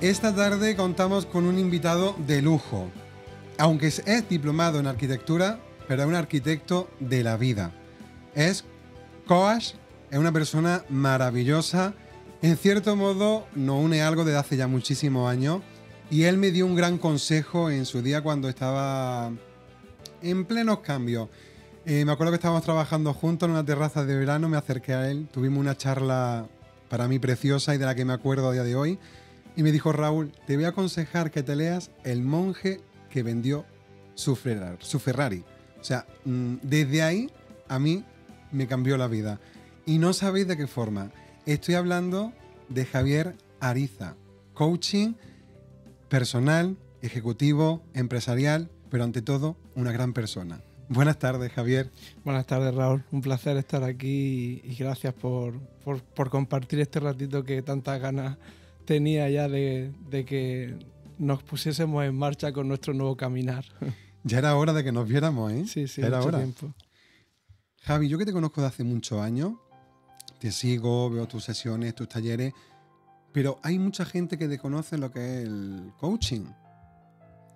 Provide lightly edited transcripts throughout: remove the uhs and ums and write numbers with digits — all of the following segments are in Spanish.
Esta tarde contamos con un invitado de lujo. Aunque es diplomado en arquitectura, pero es un arquitecto de la vida. Es coach, es una persona maravillosa. En cierto modo nos une algo desde hace ya muchísimos años. Y él me dio un gran consejo en su día cuando estaba en plenos cambios. Me acuerdo que estábamos trabajando juntos en una terraza de verano, me acerqué a él, tuvimos una charla para mí preciosa y de la que me acuerdo a día de hoy. Y me dijo: Raúl, te voy a aconsejar que te leas El monje que vendió su Ferrari. O sea, desde ahí a mí me cambió la vida. Y no sabéis de qué forma. Estoy hablando de Javier Ariza. Coaching personal, ejecutivo, empresarial, pero ante todo, una gran persona. Buenas tardes, Javier. Buenas tardes, Raúl. Un placer estar aquí y gracias por compartir este ratito que tantas ganas tenía ya de que nos pusiésemos en marcha con nuestro nuevo caminar. Ya era hora de que nos viéramos, ¿eh? Sí, era mucho hora. tiempo. Javi, yo que te conozco de hace muchos años, te sigo, veo tus sesiones, tus talleres, pero hay mucha gente que desconoce lo que es el coaching.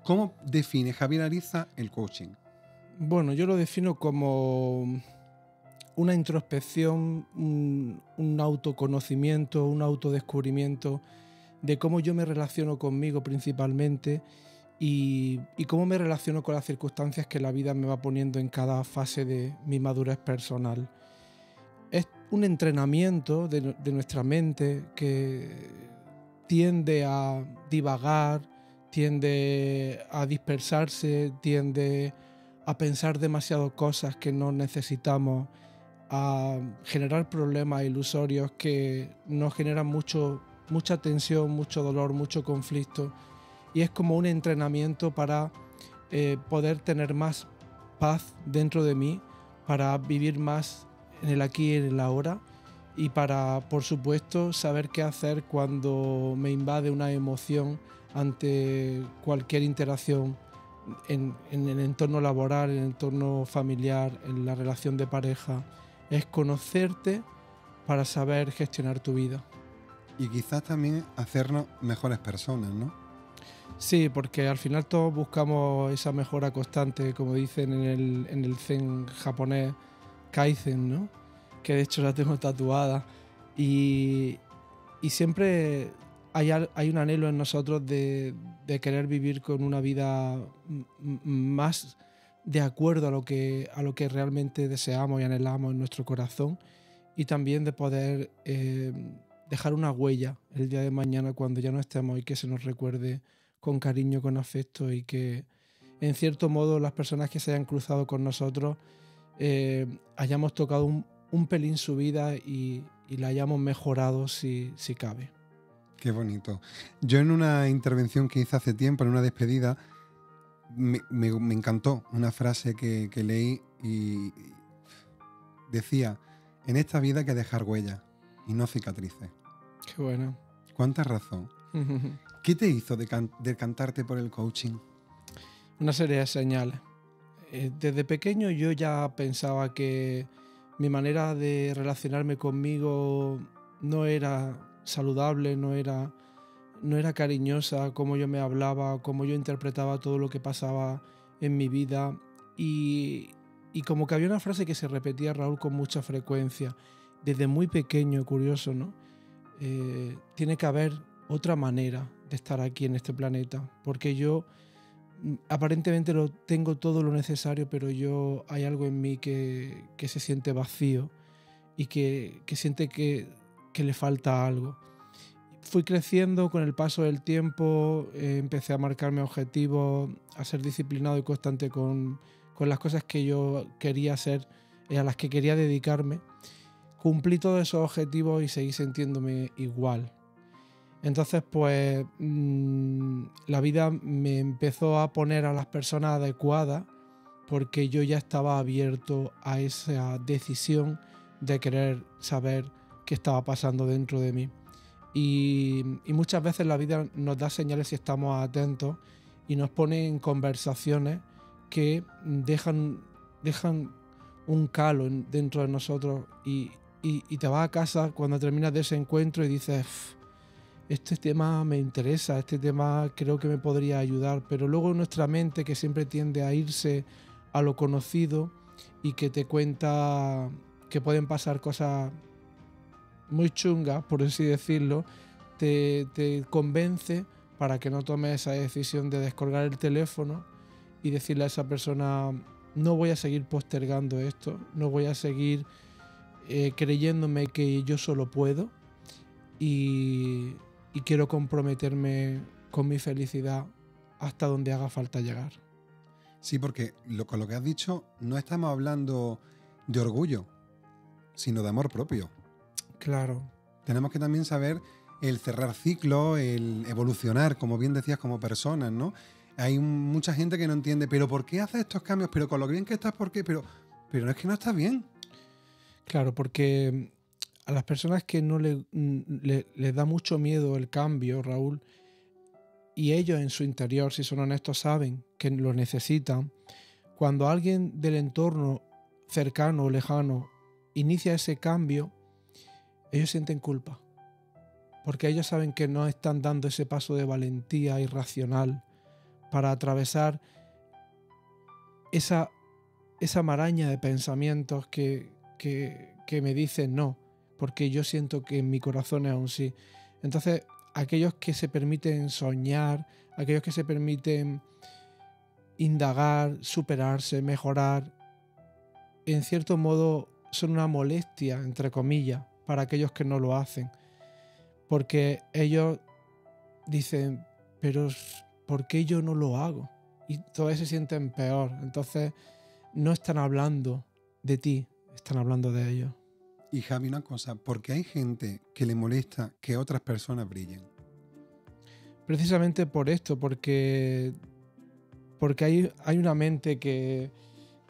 ¿Cómo define Javier Ariza el coaching? Bueno, yo lo defino como una introspección, un autoconocimiento, un autodescubrimiento de cómo yo me relaciono conmigo principalmente y cómo me relaciono con las circunstancias que la vida me va poniendo en cada fase de mi madurez personal. Es un entrenamiento de nuestra mente que tiende a divagar, tiende a dispersarse, tiende a pensar demasiado cosas que no necesitamos, a generar problemas ilusorios que nos generan mucha tensión, mucho dolor, mucho conflicto. Y es como un entrenamiento para poder tener más paz dentro de mí, para vivir más en el aquí y en el ahora y para, por supuesto, saber qué hacer cuando me invade una emoción ante cualquier interacción en el entorno laboral, en el entorno familiar, en la relación de pareja. Es conocerte para saber gestionar tu vida. Y quizás también hacernos mejores personas, ¿no? Sí, porque al final todos buscamos esa mejora constante, como dicen en el zen japonés, Kaizen, ¿no? Que de hecho la tengo tatuada. Y siempre hay un anhelo en nosotros de querer vivir con una vida más de acuerdo a lo que realmente deseamos y anhelamos en nuestro corazón, y también de poder dejar una huella el día de mañana cuando ya no estemos y que se nos recuerde con cariño, con afecto, y que en cierto modo las personas que se hayan cruzado con nosotros hayamos tocado un pelín su vida y la hayamos mejorado si cabe. Qué bonito. Yo en una intervención que hice hace tiempo, en una despedida, me encantó una frase que leí y decía: en esta vida hay que dejar huellas y no cicatrices. Qué bueno. ¿Cuánta razón? ¿Qué te hizo decantarte por el coaching? Una serie de señales. Desde pequeño yo ya pensaba que mi manera de relacionarme conmigo no era saludable, no era cariñosa, cómo yo me hablaba, cómo yo interpretaba todo lo que pasaba en mi vida. Y como que había una frase que se repetía, Raúl, con mucha frecuencia, desde muy pequeño, curioso, ¿no? Tiene que haber otra manera de estar aquí en este planeta, porque yo aparentemente tengo todo lo necesario, pero hay algo en mí que se siente vacío y que siente que le falta algo. Fui creciendo con el paso del tiempo, empecé a marcarme objetivos, a ser disciplinado y constante con las cosas que yo quería hacer, a las que quería dedicarme. Cumplí todos esos objetivos y seguí sintiéndome igual. Entonces, pues, la vida me empezó a poner a las personas adecuadas porque yo ya estaba abierto a esa decisión de querer saber qué estaba pasando dentro de mí. Y muchas veces la vida nos da señales si estamos atentos y nos pone en conversaciones que dejan un calo dentro de nosotros y te vas a casa cuando terminas de ese encuentro y dices: este tema me interesa, este tema creo que me podría ayudar, pero luego nuestra mente, que siempre tiende a irse a lo conocido y que te cuenta que pueden pasar cosas muy chungas, por así decirlo, te convence para que no tomes esa decisión de descolgar el teléfono y decirle a esa persona: no voy a seguir postergando esto, no voy a seguir creyéndome que yo solo puedo, y, y quiero comprometerme con mi felicidad hasta donde haga falta llegar. Sí, porque con lo que has dicho no estamos hablando de orgullo, sino de amor propio. Claro. Tenemos que también saber el cerrar ciclos, el evolucionar, como bien decías, como personas, ¿no? Hay mucha gente que no entiende, pero ¿por qué haces estos cambios? Pero con lo bien que estás, ¿por qué? Pero es que no estás bien. Claro, porque a las personas que no les da mucho miedo el cambio, Raúl, y ellos en su interior, si son honestos, saben que lo necesitan, cuando alguien del entorno cercano o lejano inicia ese cambio, ellos sienten culpa, porque ellos saben que no están dando ese paso de valentía irracional para atravesar esa maraña de pensamientos que me dicen no, porque yo siento que en mi corazón es un sí. Entonces, aquellos que se permiten soñar, aquellos que se permiten indagar, superarse, mejorar, en cierto modo son una molestia, entre comillas, para aquellos que no lo hacen. Porque ellos dicen, pero ¿por qué yo no lo hago? Y todavía se sienten peor. Entonces no están hablando de ti, están hablando de ellos. Y Javi, una cosa, ¿por qué hay gente que le molesta que otras personas brillen? Precisamente por esto, porque hay una mente que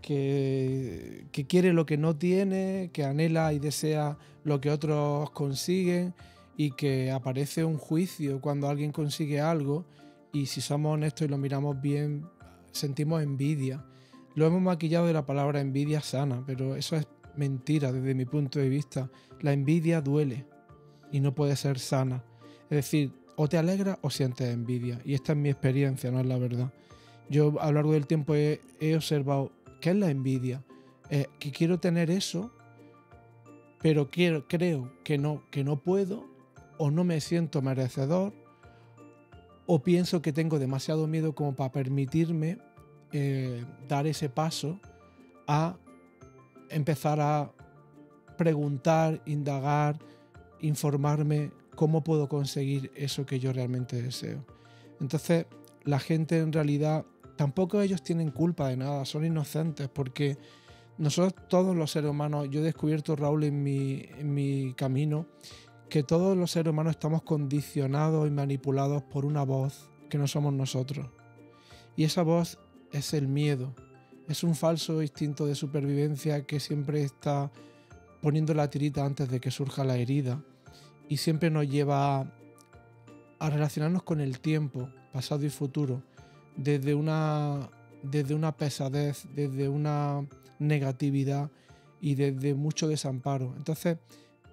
quiere lo que no tiene, que anhela y desea lo que otros consiguen, y que aparece un juicio cuando alguien consigue algo, y si somos honestos y lo miramos bien, sentimos envidia. Lo hemos maquillado de la palabra envidia sana, pero eso es mentira desde mi punto de vista. La envidia duele y no puede ser sana. Es decir, o te alegra o sientes envidia, y esta es mi experiencia, no es la verdad. Yo a lo largo del tiempo he observado qué es la envidia, que quiero tener eso, pero creo que no puedo, o no me siento merecedor, o pienso que tengo demasiado miedo como para permitirme dar ese paso a empezar a preguntar, indagar, informarme cómo puedo conseguir eso que yo realmente deseo. Entonces, la gente en realidad, tampoco ellos tienen culpa de nada, son inocentes, porque nosotros todos los seres humanos, yo he descubierto, Raúl, en mi camino, que todos los seres humanos estamos condicionados y manipulados por una voz que no somos nosotros. Y esa voz es el miedo, es un falso instinto de supervivencia que siempre está poniendo la tirita antes de que surja la herida, y siempre nos lleva a relacionarnos con el tiempo, pasado y futuro, desde una pesadez, desde una negatividad y desde mucho desamparo. Entonces,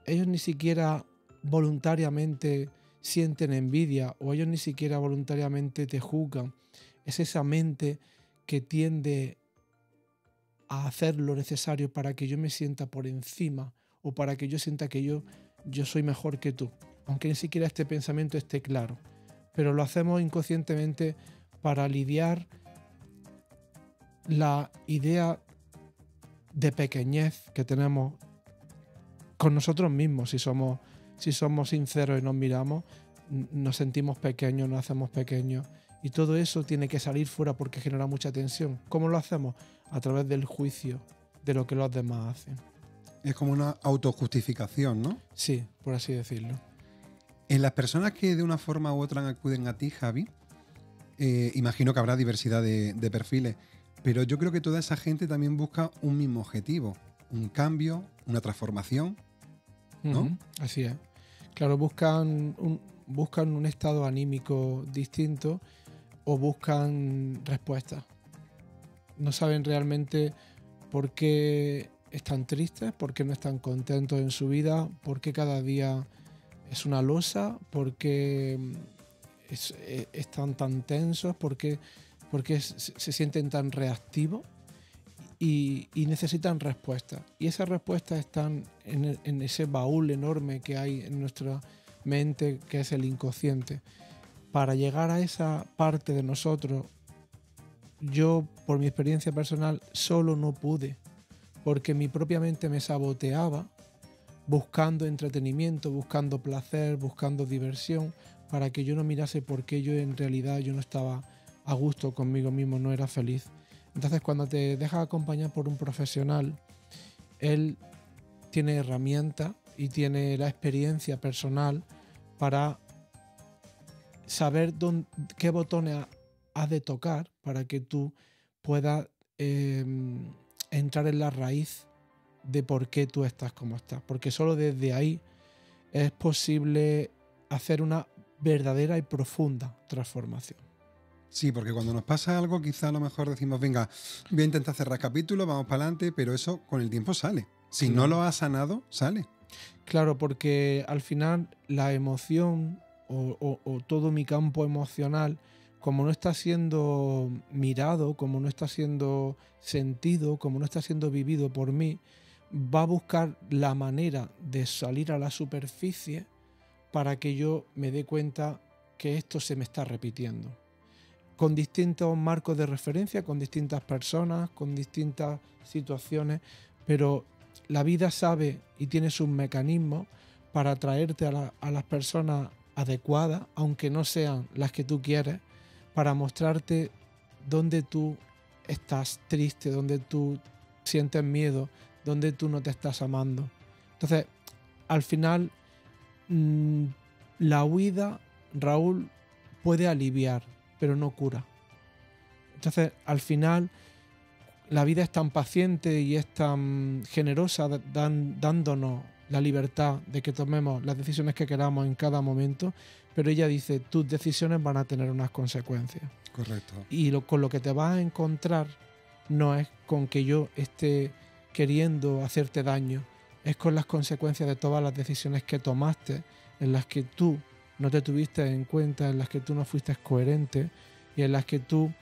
ellos ni siquiera voluntariamente sienten envidia, o ellos ni siquiera voluntariamente te juzgan. Es esa mente que tiende a hacer lo necesario para que yo me sienta por encima, o para que yo sienta que yo soy mejor que tú, aunque ni siquiera este pensamiento esté claro. Pero lo hacemos inconscientemente para lidiar la idea de pequeñez que tenemos con nosotros mismos. Si somos sinceros y nos miramos, nos sentimos pequeños, nos hacemos pequeños, y todo eso tiene que salir fuera porque genera mucha tensión. ¿Cómo lo hacemos? A través del juicio de lo que los demás hacen. Es como una autojustificación, ¿no? Sí, por así decirlo. En las personas que de una forma u otra acuden a ti, Javi, imagino que habrá diversidad de perfiles, pero yo creo que toda esa gente también busca un mismo objetivo, un cambio, una transformación, ¿no? Así es. Claro, buscan un estado anímico distinto, o buscan respuestas. No saben realmente por qué están tristes, por qué no están contentos en su vida, por qué cada día es una losa? ¿Por qué están tan tensos? ¿Por qué se sienten tan reactivos? Y necesitan respuestas. Y esas respuestas están en ese baúl enorme que hay en nuestra mente, que es el inconsciente. Para llegar a esa parte de nosotros, yo, por mi experiencia personal, solo no pude, porque mi propia mente me saboteaba buscando entretenimiento, buscando placer, buscando diversión, para que yo no mirase por qué yo en realidad yo no estaba a gusto conmigo mismo, no era feliz. Entonces, cuando te dejas acompañar por un profesional, él tiene herramientas y tiene la experiencia personal para saber qué botones has de tocar para que tú puedas entrar en la raíz de por qué tú estás como estás. Porque solo desde ahí es posible hacer una verdadera y profunda transformación. Sí, porque cuando nos pasa algo, quizá a lo mejor decimos, venga, voy a intentar cerrar capítulo, vamos para adelante, pero eso con el tiempo sale. Si no lo has sanado, sale. Claro, porque al final la emoción o todo mi campo emocional, como no está siendo mirado, como no está siendo sentido, como no está siendo vivido por mí, va a buscar la manera de salir a la superficie para que yo me dé cuenta que esto se me está repitiendo. Con distintos marcos de referencia, con distintas personas, con distintas situaciones, pero la vida sabe y tiene sus mecanismos para atraerte a las personas adecuadas, aunque no sean las que tú quieres, para mostrarte dónde tú estás triste, dónde tú sientes miedo, dónde tú no te estás amando. Entonces, al final, la huida, Raúl, puede aliviar, pero no cura. Entonces, al final, la vida es tan paciente y es tan generosa dándonos la libertad de que tomemos las decisiones que queramos en cada momento, pero ella dice, tus decisiones van a tener unas consecuencias. Correcto. Y con lo que te vas a encontrar no es con que yo esté queriendo hacerte daño, es con las consecuencias de todas las decisiones que tomaste, en las que tú no te tuviste en cuenta, en las que tú no fuiste coherente y en las que tú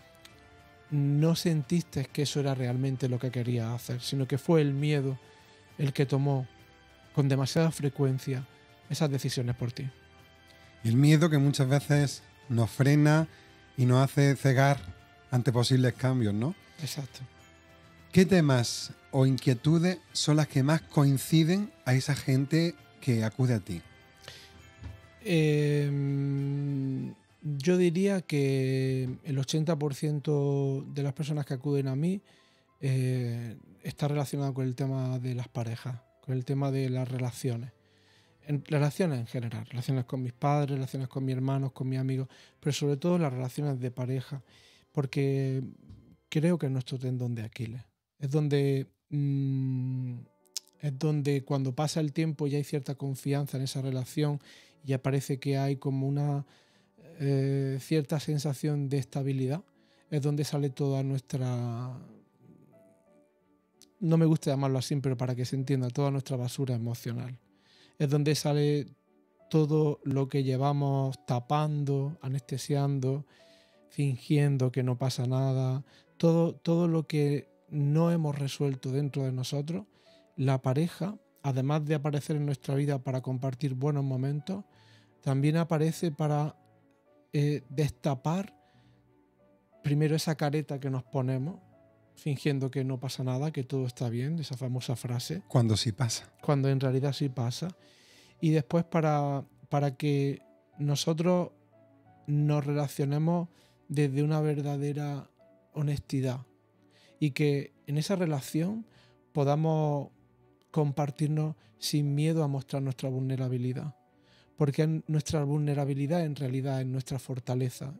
no sentiste que eso era realmente lo que querías hacer, sino que fue el miedo el que tomó con demasiada frecuencia esas decisiones por ti. Y el miedo que muchas veces nos frena y nos hace cegar ante posibles cambios, ¿no? Exacto. ¿Qué temas o inquietudes son las que más coinciden a esa gente que acude a ti? Yo diría que el 80% de las personas que acuden a mí está relacionado con el tema de las parejas, con el tema de las relaciones. Relaciones en general, relaciones con mis padres, relaciones con mis hermanos, con mis amigos, pero sobre todo las relaciones de pareja, porque creo que es nuestro tendón de Aquiles. Es donde cuando pasa el tiempo ya hay cierta confianza en esa relación y ya parece que hay como una cierta sensación de estabilidad. Es donde sale toda nuestra, no me gusta llamarlo así, pero para que se entienda, toda nuestra basura emocional. Es donde sale todo lo que llevamos tapando, anestesiando, fingiendo que no pasa nada, todo lo que no hemos resuelto dentro de nosotros. La pareja, además de aparecer en nuestra vida para compartir buenos momentos, también aparece para destapar primero esa careta que nos ponemos, fingiendo que no pasa nada, que todo está bien, esa famosa frase. Cuando sí pasa. Cuando en realidad sí pasa. Y después para que nosotros nos relacionemos desde una verdadera honestidad y que en esa relación podamos compartirnos sin miedo a mostrar nuestra vulnerabilidad. Porque nuestra vulnerabilidad en realidad es nuestra fortaleza,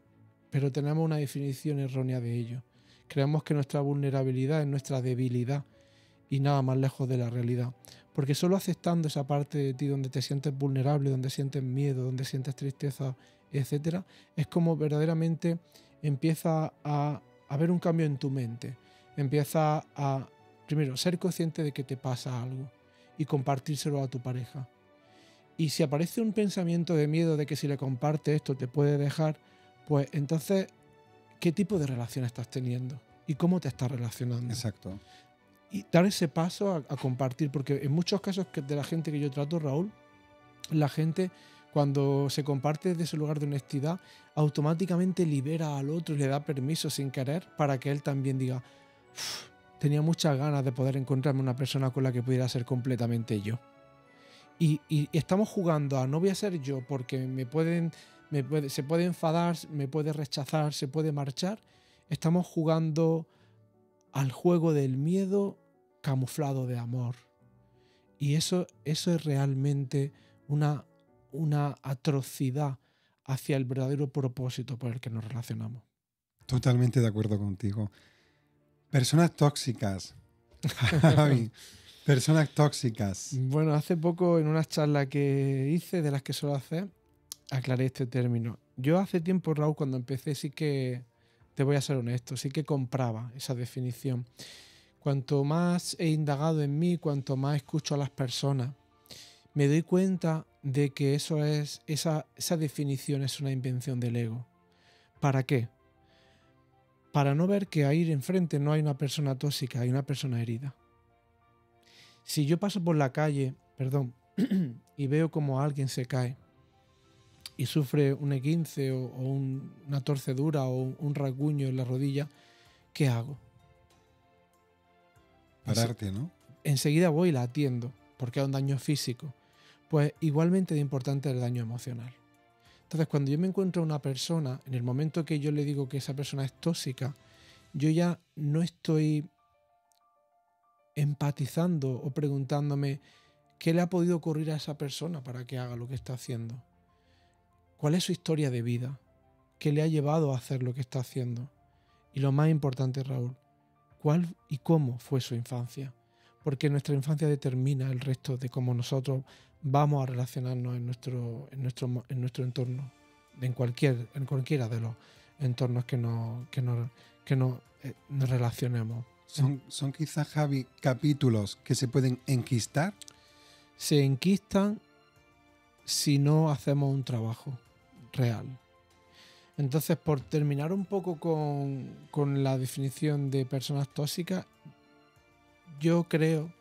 pero tenemos una definición errónea de ello. Creemos que nuestra vulnerabilidad es nuestra debilidad y nada más lejos de la realidad. Porque solo aceptando esa parte de ti donde te sientes vulnerable, donde sientes miedo, donde sientes tristeza, etc., es como verdaderamente empieza a haber un cambio en tu mente. Empieza a, primero, ser consciente de que te pasa algo y compartírselo a tu pareja. Y si aparece un pensamiento de miedo de que si le compartes esto te puede dejar, pues entonces, ¿qué tipo de relación estás teniendo? ¿Y cómo te estás relacionando? Exacto. Y dar ese paso a compartir, porque en muchos casos de la gente que yo trato, Raúl, la gente cuando se comparte desde ese lugar de honestidad, automáticamente libera al otro y le da permiso sin querer para que él también diga, tenía muchas ganas de poder encontrarme una persona con la que pudiera ser completamente yo. Y estamos jugando a no voy a ser yo porque se puede enfadar, me puede rechazar, se puede marchar. Estamos jugando al juego del miedo camuflado de amor. Y eso es realmente una atrocidad hacia el verdadero propósito por el que nos relacionamos. Totalmente de acuerdo contigo. Personas tóxicas. Javi, personas tóxicas. Bueno, hace poco en una charla que hice, de las que suelo hacer, aclaré este término. Yo hace tiempo, Raúl, cuando empecé, sí que, te voy a ser honesto, sí que compraba esa definición. Cuanto más he indagado en mí, cuanto más escucho a las personas, me doy cuenta de que esa definición es una invención del ego. ¿Para qué? Para no ver que ahí enfrente no hay una persona tóxica, hay una persona herida. Si yo paso por la calle, y veo como alguien se cae y sufre un esguince o una torcedura o un rasguño en la rodilla, ¿qué hago? Pararte, ¿no? Enseguida voy y la atiendo, porque es un daño físico. Pues igualmente de importante el daño emocional. Entonces, cuando yo me encuentro a una persona, en el momento que yo le digo que esa persona es tóxica, yo ya no estoy empatizando o preguntándome qué le ha podido ocurrir a esa persona para que haga lo que está haciendo. ¿Cuál es su historia de vida? ¿Qué le ha llevado a hacer lo que está haciendo? Y lo más importante, Raúl, ¿cuál y cómo fue su infancia? Porque nuestra infancia determina el resto de cómo nosotros vamos a relacionarnos en nuestro entorno, en cualquiera de los entornos que nos relacionemos. Son quizás, Javi, capítulos que se pueden enquistar. Se enquistan si no hacemos un trabajo real. Entonces, por terminar un poco con la definición de personas tóxicas, yo creo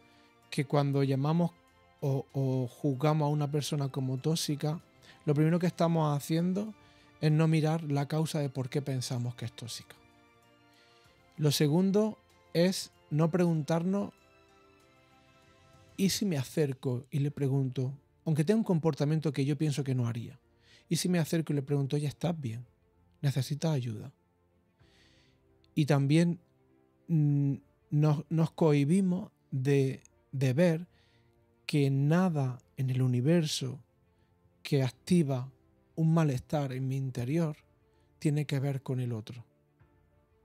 que cuando llamamos o juzgamos a una persona como tóxica, lo primero que estamos haciendo es no mirar la causa de por qué pensamos que es tóxica. Lo segundo es no preguntarnos, ¿y si me acerco y le pregunto, aunque tenga un comportamiento que yo pienso que no haría, y si me acerco y le pregunto, oye, ¿estás bien? ¿Necesitas ayuda? Y también nos cohibimos de ver que nada en el universo que activa un malestar en mi interior tiene que ver con el otro,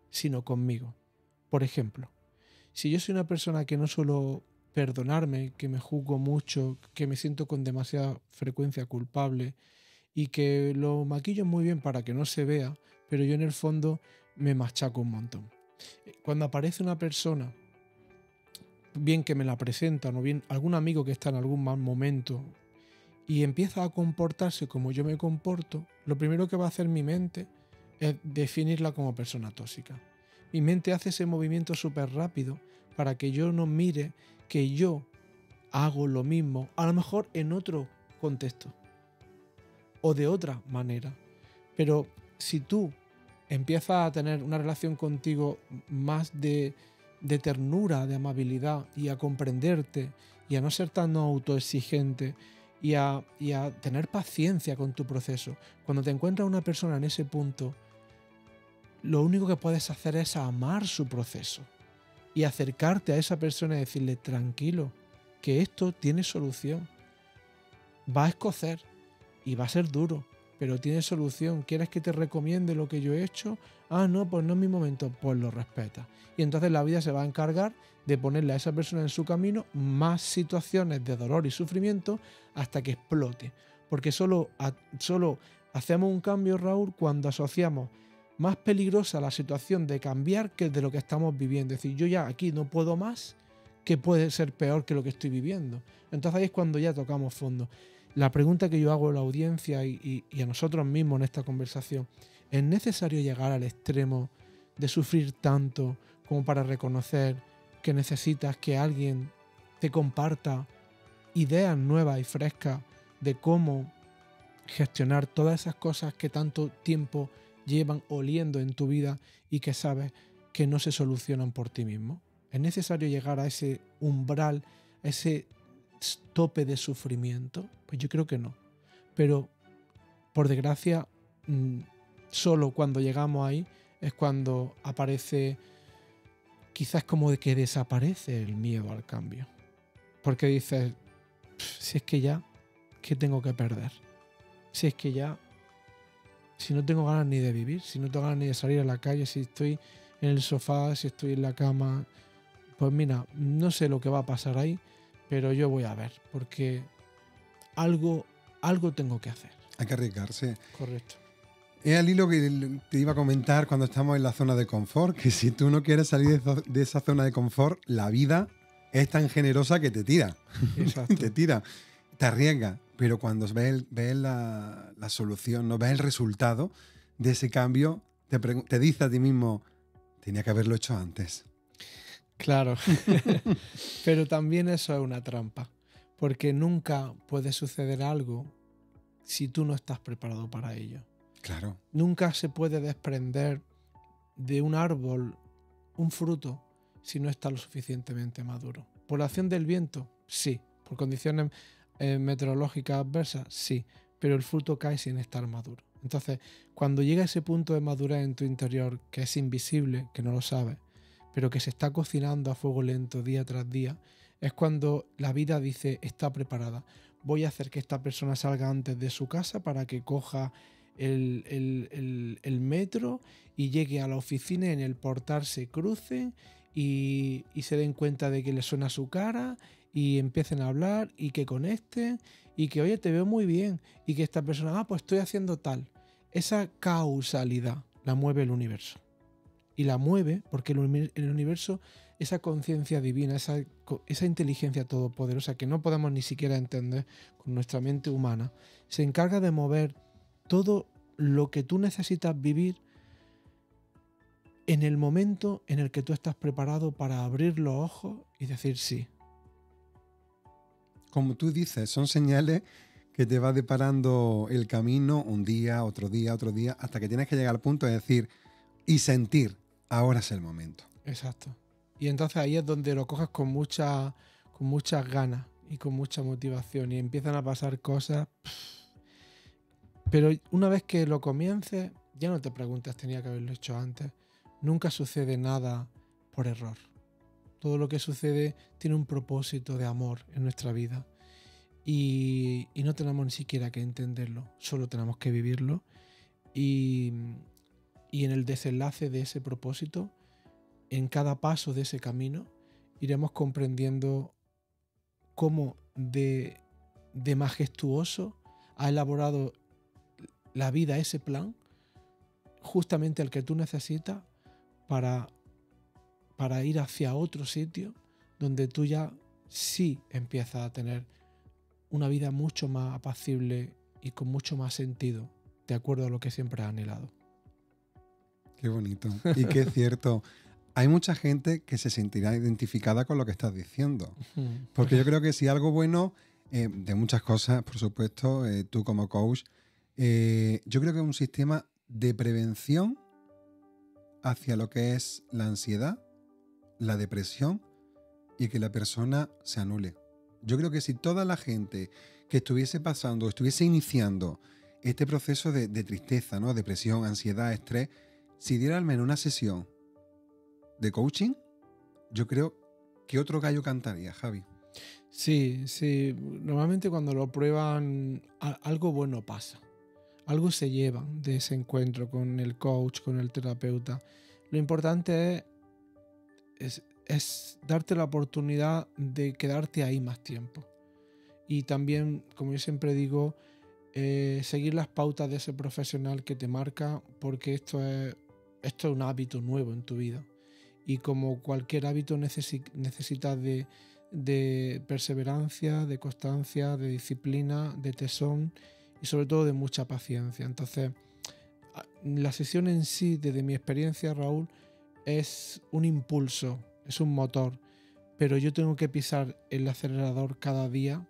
sino conmigo. Por ejemplo, si yo soy una persona que no suelo perdonarme, que me juzgo mucho, que me siento con demasiada frecuencia culpable y que lo maquillo muy bien para que no se vea, pero yo en el fondo me machaco un montón. Cuando aparece una persona, bien que me la presentan o bien algún amigo que está en algún mal momento y empieza a comportarse como yo me comporto, lo primero que va a hacer mi mente es definirla como persona tóxica. Mi mente hace ese movimiento súper rápido para que yo no mire que yo hago lo mismo, a lo mejor en otro contexto o de otra manera. Pero si tú empiezas a tener una relación contigo más de ternura, de amabilidad y a comprenderte y a no ser tan autoexigente y a tener paciencia con tu proceso, cuando te encuentras una persona en ese punto, lo único que puedes hacer es amar su proceso y acercarte a esa persona y decirle, tranquilo, que esto tiene solución. Va a escocer y va a ser duro, pero tiene solución. ¿Quieres que te recomiende lo que yo he hecho? Ah, no, pues no es mi momento. Pues lo respeta. Y entonces la vida se va a encargar de ponerle a esa persona en su camino más situaciones de dolor y sufrimiento hasta que explote. Porque solo hacemos un cambio, Raúl, cuando asociamos más peligrosa la situación de cambiar que de lo que estamos viviendo. Es decir, yo ya aquí no puedo más, que puede ser peor que lo que estoy viviendo. Entonces ahí es cuando ya tocamos fondo. La pregunta que yo hago a la audiencia y a nosotros mismos en esta conversación, ¿es necesario llegar al extremo de sufrir tanto como para reconocer que necesitas que alguien te comparta ideas nuevas y frescas de cómo gestionar todas esas cosas que tanto tiempo llevan oliendo en tu vida y que sabes que no se solucionan por ti mismo? ¿Es necesario llegar a ese umbral, a ese tope de sufrimiento? Pues yo creo que no. Pero, por desgracia, solo cuando llegamos ahí es cuando aparece, quizás como de que desaparece el miedo al cambio. Porque dices, si es que ya, ¿qué tengo que perder? Si es que ya, si no tengo ganas ni de vivir, si no tengo ganas ni de salir a la calle, si estoy en el sofá, si estoy en la cama, pues mira, no sé lo que va a pasar ahí, pero yo voy a ver, porque algo tengo que hacer. Hay que arriesgarse. Correcto. Es al hilo que te iba a comentar cuando estamos en la zona de confort, que si tú no quieres salir de esa zona de confort, la vida es tan generosa que te tira. Exacto. Te tira, te arriesga, pero cuando ves la solución, no ves el resultado de ese cambio, te dices a ti mismo, tenía que haberlo hecho antes. Claro, pero también eso es una trampa, porque nunca puede suceder algo si tú no estás preparado para ello. Claro. Nunca se puede desprender de un árbol un fruto si no está lo suficientemente maduro. ¿Por la acción del viento? Sí. ¿Por condiciones meteorológicas adversas? Sí. Pero el fruto cae sin estar maduro. Entonces, cuando llega ese punto de madurez en tu interior, que es invisible, que no lo sabes, pero que se está cocinando a fuego lento día tras día, es cuando la vida dice, está preparada. Voy a hacer que esta persona salga antes de su casa para que coja el metro y llegue a la oficina y en el portal se crucen y se den cuenta de que le suena su cara y empiecen a hablar y que conecten y que, oye, te veo muy bien y que esta persona, pues estoy haciendo tal. Esa causalidad la mueve el universo. Y la mueve porque el universo, esa conciencia divina, esa inteligencia todopoderosa que no podemos ni siquiera entender con nuestra mente humana, se encarga de mover todo lo que tú necesitas vivir en el momento en el que tú estás preparado para abrir los ojos y decir sí. Como tú dices, son señales que te va deparando el camino un día, otro día, hasta que tienes que llegar al punto de decir y sentir, ahora es el momento. Exacto. Y entonces ahí es donde lo coges con muchas ganas y con mucha motivación y empiezan a pasar cosas. Pero una vez que lo comiences, ya no te preguntas, tenía que haberlo hecho antes. Nunca sucede nada por error. Todo lo que sucede tiene un propósito de amor en nuestra vida. Y no tenemos ni siquiera que entenderlo, solo tenemos que vivirlo. Y en el desenlace de ese propósito, en cada paso de ese camino, iremos comprendiendo cómo de majestuoso ha elaborado la vida ese plan, justamente el que tú necesitas para ir hacia otro sitio donde tú ya sí empiezas a tener una vida mucho más apacible y con mucho más sentido, de acuerdo a lo que siempre has anhelado. Qué bonito. Y qué cierto. Hay mucha gente que se sentirá identificada con lo que estás diciendo. Porque yo creo que si algo bueno, de muchas cosas, por supuesto, tú como coach, yo creo que es un sistema de prevención hacia lo que es la ansiedad, la depresión y que la persona se anule. Yo creo que si toda la gente que estuviese pasando, estuviese iniciando este proceso de tristeza, ¿no? Depresión, ansiedad, estrés, si diera al menos una sesión de coaching, yo creo que otro gallo cantaría, Javi. Sí. Normalmente cuando lo prueban, algo bueno pasa. Algo se llevan de ese encuentro con el coach, con el terapeuta. Lo importante es darte la oportunidad de quedarte ahí más tiempo. Y también, como yo siempre digo, seguir las pautas de ese profesional que te marca, porque esto es un hábito nuevo en tu vida. Y como cualquier hábito necesitas de de perseverancia, de constancia, de disciplina, de tesón y sobre todo de mucha paciencia. Entonces, la sesión en sí, desde mi experiencia, Raúl, es un impulso, es un motor, pero yo tengo que pisar el acelerador cada día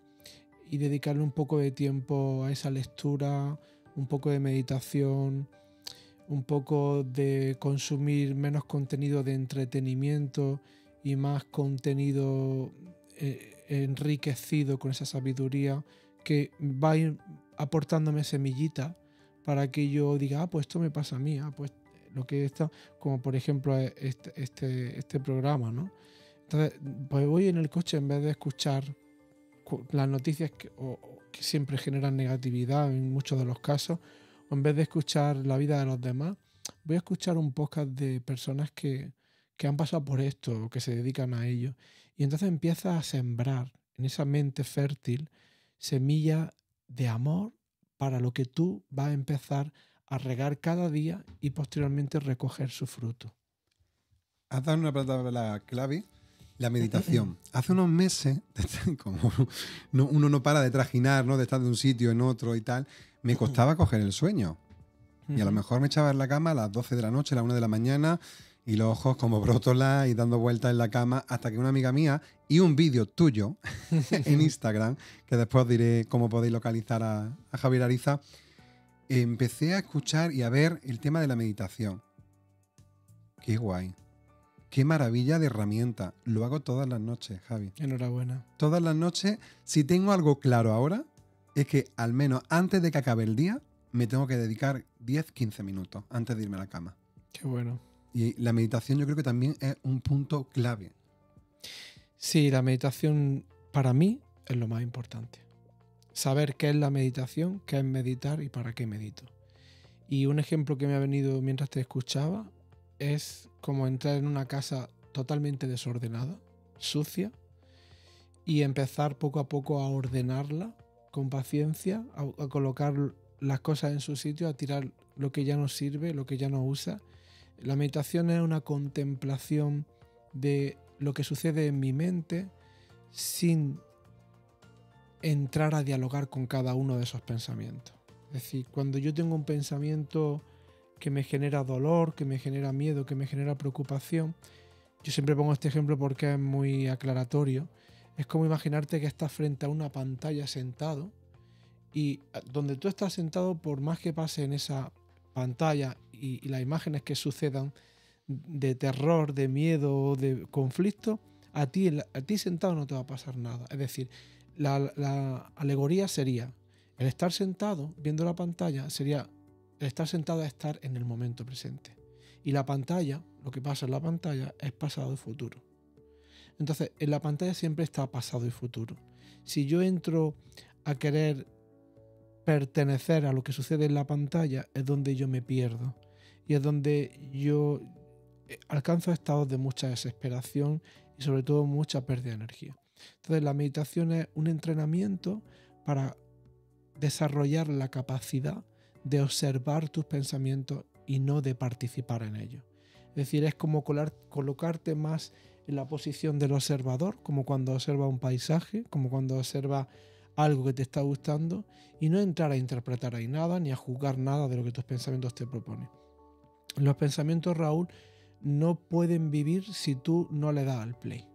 y dedicarle un poco de tiempo a esa lectura, un poco de meditación, un poco de consumir menos contenido de entretenimiento y más contenido enriquecido con esa sabiduría que va a ir aportándome semillita para que yo diga, pues esto me pasa a mí, pues lo que está, como por ejemplo este programa, ¿no? Entonces, pues voy en el coche en vez de escuchar las noticias que siempre generan negatividad en muchos de los casos, o en vez de escuchar la vida de los demás, voy a escuchar un podcast de personas que han pasado por esto, o que se dedican a ello. Y entonces empiezas a sembrar en esa mente fértil semilla de amor para lo que tú vas a empezar a regar cada día y posteriormente recoger su fruto. Has dado una palabra clave, la meditación. Hace unos meses, como uno no para de trajinar, ¿no? De estar de un sitio en otro y tal, me costaba coger el sueño. Y a lo mejor me echaba en la cama a las 12 de la noche, a las 1 de la mañana, y los ojos como brótola y dando vueltas en la cama, hasta que una amiga mía y un vídeo tuyo en Instagram, que después os diré cómo podéis localizar a Javier Ariza, empecé a escuchar y a ver el tema de la meditación. Qué guay. Qué maravilla de herramienta. Lo hago todas las noches, Javi. Enhorabuena. Todas las noches. Si tengo algo claro ahora, es que al menos antes de que acabe el día, me tengo que dedicar 10-15 minutos antes de irme a la cama. Qué bueno. Y la meditación yo creo que también es un punto clave. Sí, la meditación para mí es lo más importante. Saber qué es la meditación, qué es meditar y para qué medito. Y un ejemplo que me ha venido mientras te escuchaba es como entrar en una casa totalmente desordenada, sucia, y empezar poco a poco a ordenarla con paciencia, a colocar las cosas en su sitio, a tirar lo que ya no sirve, lo que ya no usa. La meditación es una contemplación de lo que sucede en mi mente sin entrar a dialogar con cada uno de esos pensamientos. Es decir, cuando yo tengo un pensamiento que me genera dolor, que me genera miedo, que me genera preocupación, yo siempre pongo este ejemplo porque es muy aclaratorio. Es como imaginarte que estás frente a una pantalla sentado y donde tú estás sentado, por más que pase en esa pantalla y las imágenes que sucedan de terror, de miedo, de conflicto, a ti sentado no te va a pasar nada. Es decir, la alegoría sería el estar sentado viendo la pantalla, sería el estar sentado a estar en el momento presente. Y la pantalla, lo que pasa en la pantalla es pasado y futuro. Entonces, en la pantalla siempre está pasado y futuro. Si yo entro a querer pertenecer a lo que sucede en la pantalla, es donde yo me pierdo. Y es donde yo alcanzo estados de mucha desesperación y sobre todo mucha pérdida de energía. Entonces, la meditación es un entrenamiento para desarrollar la capacidad de observar tus pensamientos y no de participar en ellos. Es decir, es como colocarte más en la posición del observador, como cuando observa un paisaje, como cuando observa algo que te está gustando, y no entrar a interpretar ahí nada ni a juzgar nada de lo que tus pensamientos te proponen. Los pensamientos, Raúl, no pueden vivir si tú no le das al play.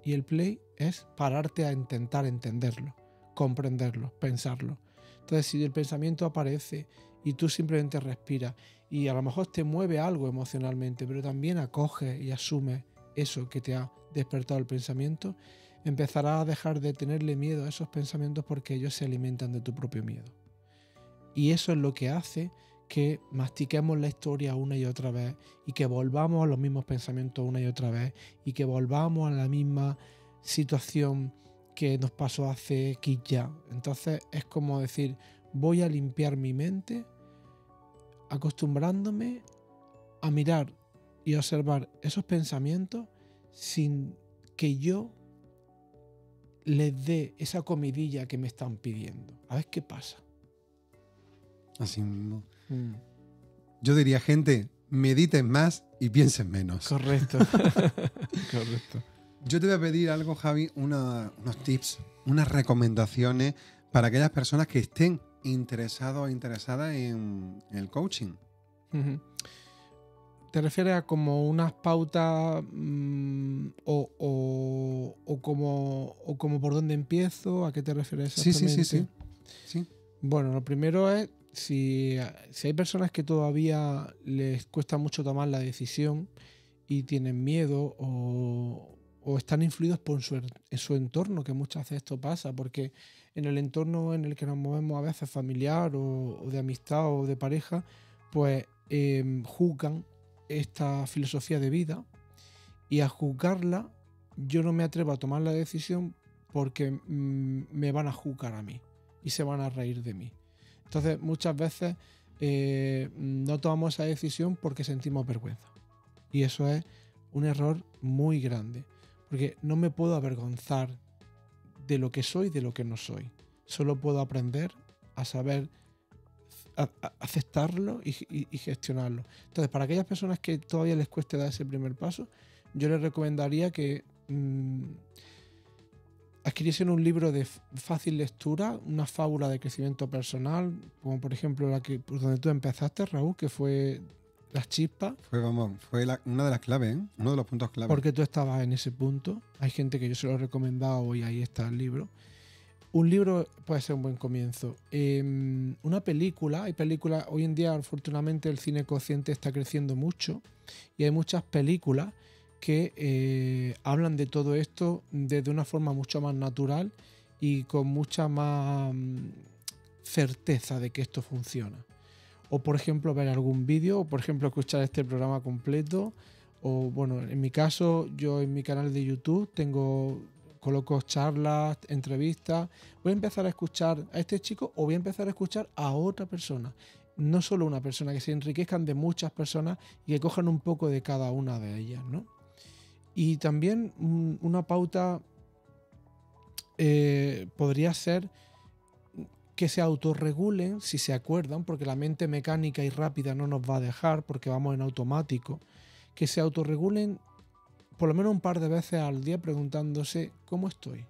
Y el play es pararte a intentar entenderlo, comprenderlo, pensarlo. Entonces, si el pensamiento aparece y tú simplemente respiras y a lo mejor te mueve algo emocionalmente, pero también acoges y asumes eso que te ha despertado el pensamiento, empezarás a dejar de tenerle miedo a esos pensamientos porque ellos se alimentan de tu propio miedo. Y eso es lo que hace que mastiquemos la historia una y otra vez y que volvamos a los mismos pensamientos una y otra vez y que volvamos a la misma situación que nos pasó hace X ya. Entonces es como decir, voy a limpiar mi mente acostumbrándome a mirar y observar esos pensamientos sin que yo les dé esa comidilla que me están pidiendo. A ver qué pasa. Así mismo. Yo diría, gente, mediten más y piensen menos. Correcto. Correcto. Yo te voy a pedir algo, Javi, unos tips, unas recomendaciones para aquellas personas que estén interesados o interesadas en el coaching. Ujú. ¿Te refieres a como unas pautas o como por dónde empiezo? ¿A qué te refieres Sí, sí, exactamente? sí, sí. Sí. Bueno, lo primero es si hay personas que todavía les cuesta mucho tomar la decisión y tienen miedo o están influidos por su entorno, que muchas veces esto pasa, porque en el entorno en el que nos movemos a veces familiar o de amistad o de pareja, pues juzgan esta filosofía de vida y a juzgarla yo no me atrevo a tomar la decisión porque me van a juzgar a mí y se van a reír de mí. Entonces muchas veces no tomamos esa decisión porque sentimos vergüenza. Y eso es un error muy grande, porque no me puedo avergonzar de lo que soy y de lo que no soy. Solo puedo aprender a saber aceptarlo y gestionarlo. Entonces, para aquellas personas que todavía les cueste dar ese primer paso, yo les recomendaría que adquiriesen un libro de fácil lectura, una fábula de crecimiento personal, como por ejemplo la que por donde tú empezaste, Raúl, que fue Las Chispas. Fue una de las claves, ¿eh? Uno de los puntos clave. Porque tú estabas en ese punto. Hay gente que yo se lo he recomendado y ahí está el libro. Un libro puede ser un buen comienzo. Una película, hay películas, hoy en día afortunadamente el cine consciente está creciendo mucho y hay muchas películas que hablan de todo esto desde una forma mucho más natural y con mucha más certeza de que esto funciona. O por ejemplo ver algún vídeo, o por ejemplo escuchar este programa completo, o bueno, en mi caso yo en mi canal de YouTube coloco charlas, entrevistas. Voy a empezar a escuchar a este chico o voy a empezar a escuchar a otra persona. No solo una persona, que se enriquezcan de muchas personas y que cojan un poco de cada una de ellas, ¿no? Y también una pauta podría ser que se autorregulen si se acuerdan, porque la mente mecánica y rápida no nos va a dejar porque vamos en automático. Que se autorregulen por lo menos un par de veces al día preguntándose cómo estoy,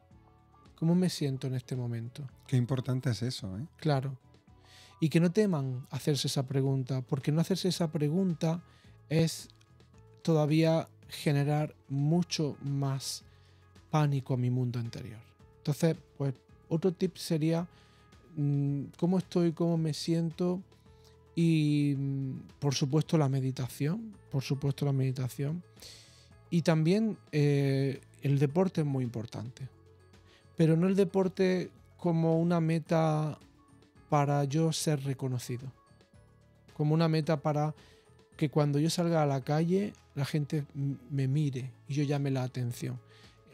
cómo me siento en este momento. Qué importante es eso, ¿eh? Claro. Y que no teman hacerse esa pregunta, porque no hacerse esa pregunta es todavía generar mucho más pánico a mi mundo interior. Entonces, pues otro tip sería cómo estoy, cómo me siento y por supuesto la meditación, y también el deporte es muy importante, pero no el deporte como una meta para yo ser reconocido, como una meta para que cuando yo salga a la calle la gente me mire y yo llame la atención.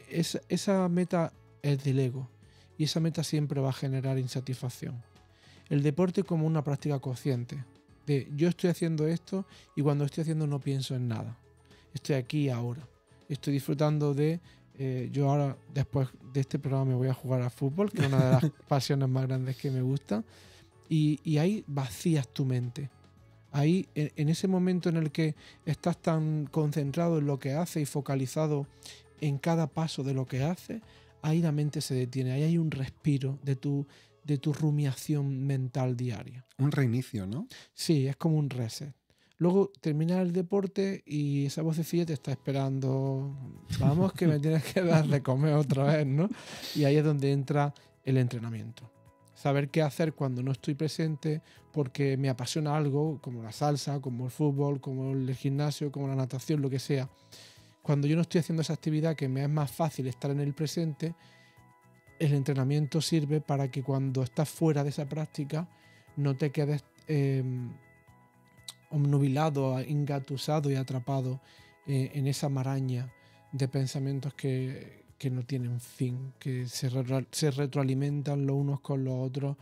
Esa meta es del ego y esa meta siempre va a generar insatisfacción. El deporte como una práctica consciente de yo estoy haciendo esto y cuando estoy haciendo no pienso en nada. Estoy aquí ahora. Estoy disfrutando de... yo ahora, después de este programa, me voy a jugar a fútbol, que es una de las pasiones más grandes que me gusta. Y ahí vacías tu mente. Ahí, en ese momento en el que estás tan concentrado en lo que haces y focalizado en cada paso de lo que haces, ahí la mente se detiene. Ahí hay un respiro de tu rumiación mental diaria. Un reinicio, ¿no? Sí, es como un reset. Luego termina el deporte y esa vocecilla te está esperando. Vamos, que me tienes que dar de comer otra vez, ¿no? Y ahí es donde entra el entrenamiento. Saber qué hacer cuando no estoy presente porque me apasiona algo, como la salsa, como el fútbol, como el gimnasio, como la natación, lo que sea. Cuando yo no estoy haciendo esa actividad que me es más fácil estar en el presente, el entrenamiento sirve para que cuando estás fuera de esa práctica no te quedes obnubilado, engatusado y atrapado en esa maraña de pensamientos que no tienen fin, que se retroalimentan los unos con los otros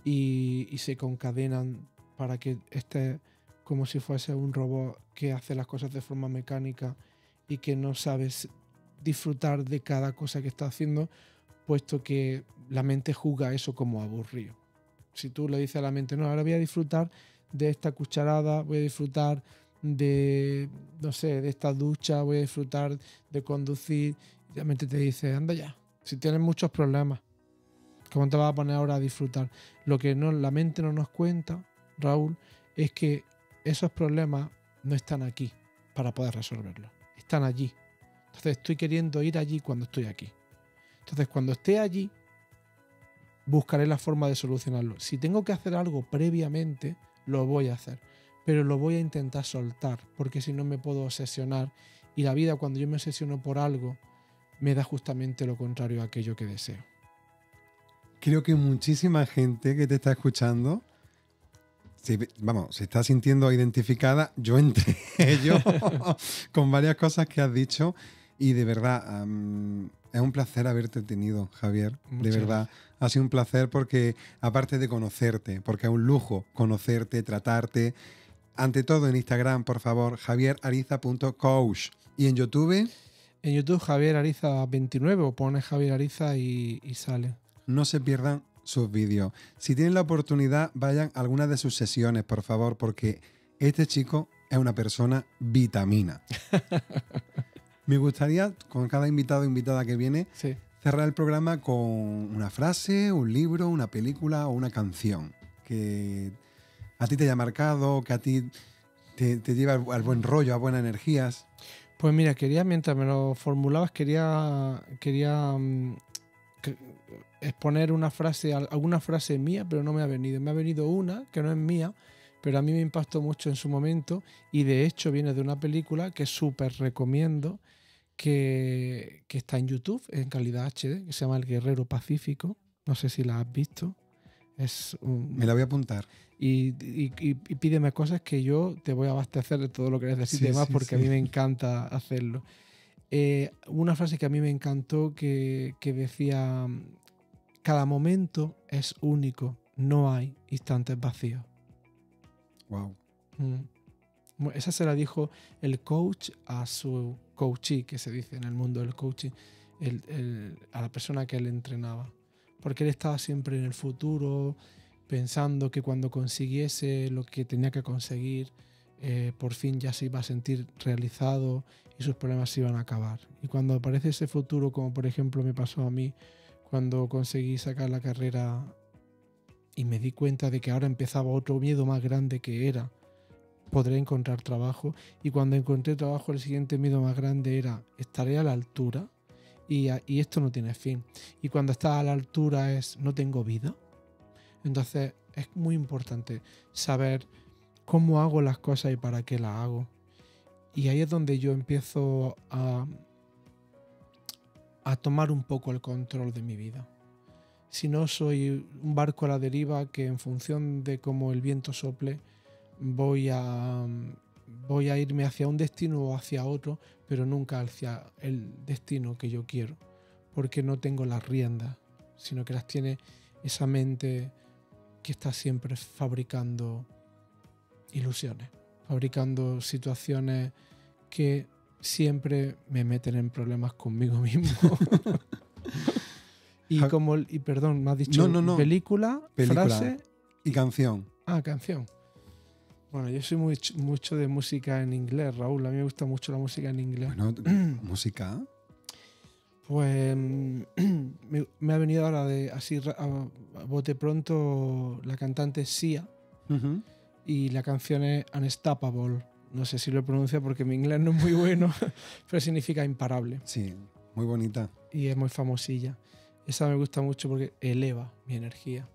y se concadenan para que estés como si fuese un robot que hace las cosas de forma mecánica y que no sabes disfrutar de cada cosa que está haciendo, puesto que la mente juzga eso como aburrido. Si tú le dices a la mente, no, ahora voy a disfrutar de esta cucharada, voy a disfrutar de, no sé, de esta ducha, voy a disfrutar de conducir La mente te dice, anda ya, si tienes muchos problemas, ¿cómo te vas a poner ahora a disfrutar? Lo que no, la mente no nos cuenta, Raúl, es que esos problemas no están aquí para poder resolverlos. Están allí. Entonces estoy queriendo ir allí cuando estoy aquí. Entonces cuando esté allí, buscaré la forma de solucionarlo. Si tengo que hacer algo previamente, lo voy a hacer. Pero lo voy a intentar soltar, porque si no me puedo obsesionar. Y la vida, cuando yo me obsesiono por algo, me da justamente lo contrario a aquello que deseo. Creo que muchísima gente que te está escuchando se está sintiendo identificada, yo entre ellos, con varias cosas que has dicho. Y de verdad, es un placer haberte tenido, Javier. De verdad, ha sido un placer porque, aparte de conocerte, porque es un lujo conocerte, tratarte. Ante todo en Instagram, por favor, javierariza.coach. Y en YouTube... En YouTube, Javier Ariza 29, o pones Javier Ariza y sale. No se pierdan sus vídeos. Si tienen la oportunidad, vayan a alguna de sus sesiones, por favor, porque este chico es una persona vitamina. Me gustaría, con cada invitado o invitada que viene, sí, cerrar el programa con una frase, un libro, una película o una canción que a ti te haya marcado, que a ti te lleva al buen rollo, a buenas energías. Pues mira, mientras me lo formulabas, quería exponer una frase, alguna frase mía, pero no me ha venido. Me ha venido una que no es mía, pero a mí me impactó mucho en su momento y de hecho viene de una película que súper recomiendo, que está en YouTube en calidad HD, que se llama El Guerrero Pacífico. No sé si la has visto. Me la voy a apuntar. Y pídeme cosas que yo te voy a abastecer de todo lo que necesites más, porque a mí me encanta hacerlo. Una frase que a mí me encantó que decía: cada momento es único, no hay instantes vacíos. Wow. Esa se la dijo el coach a su coachee, que se dice en el mundo del coaching, a la persona que él entrenaba. Porque él estaba siempre en el futuro, pensando que cuando consiguiese lo que tenía que conseguir, por fin ya se iba a sentir realizado y sus problemas se iban a acabar. Y cuando aparece ese futuro, como por ejemplo me pasó a mí, cuando conseguí sacar la carrera y me di cuenta de que ahora empezaba otro miedo más grande, que era: podré encontrar trabajo. Y cuando encontré trabajo, el siguiente miedo más grande era: ¿estaré a la altura? Y esto no tiene fin. Y cuando estás a la altura es: ¿no tengo vida? Entonces es muy importante saber cómo hago las cosas y para qué las hago. Y ahí es donde yo empiezo a tomar un poco el control de mi vida. Si no, soy un barco a la deriva que, en función de cómo el viento sople, voy a irme hacia un destino o hacia otro, pero nunca hacia el destino que yo quiero, porque no tengo las riendas, sino que las tiene esa mente que está siempre fabricando ilusiones, fabricando situaciones que siempre me meten en problemas conmigo mismo. Perdón, me has dicho no. Película, frase y canción. Canción. Bueno, yo soy mucho de música en inglés, Raúl. A mí me gusta mucho la música en inglés. Bueno, ¿música? Pues me ha venido ahora a bote pronto la cantante Sia. Uh-huh. Y la canción es Unstoppable. No sé si lo pronuncio porque mi inglés no es muy bueno, pero significa imparable. Sí, muy bonita. Y es muy famosilla. Esa me gusta mucho porque eleva mi energía.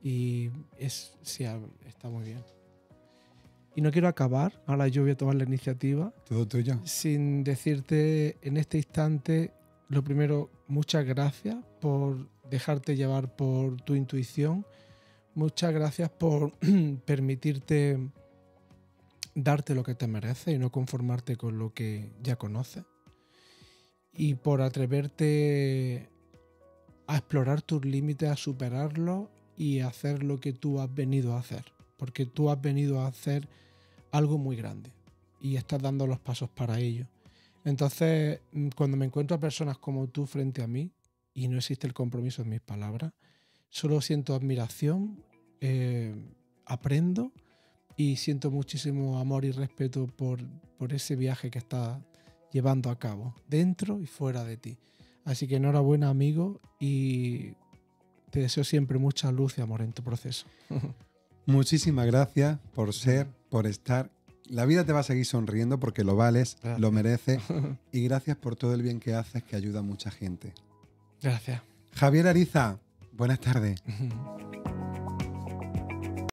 Y está muy bien. Y no quiero acabar, ahora yo voy a tomar la iniciativa. Todo tuyo. Sin decirte en este instante, lo primero, muchas gracias por dejarte llevar por tu intuición. Muchas gracias por permitirte darte lo que te mereces y no conformarte con lo que ya conoces. Y por atreverte a explorar tus límites, a superarlos y a hacer lo que tú has venido a hacer. Porque tú has venido a hacer algo muy grande y estás dando los pasos para ello. Entonces, cuando me encuentro a personas como tú frente a mí y no existe el compromiso en mis palabras, solo siento admiración, aprendo y siento muchísimo amor y respeto por ese viaje que estás llevando a cabo, dentro y fuera de ti. Así que enhorabuena, amigo, y te deseo siempre mucha luz y amor en tu proceso. Muchísimas gracias por ser, por estar. La vida te va a seguir sonriendo porque lo vales, Gracias. lo mereces. Y gracias por todo el bien que haces, que ayuda a mucha gente. Gracias. Javier Ariza, buenas tardes.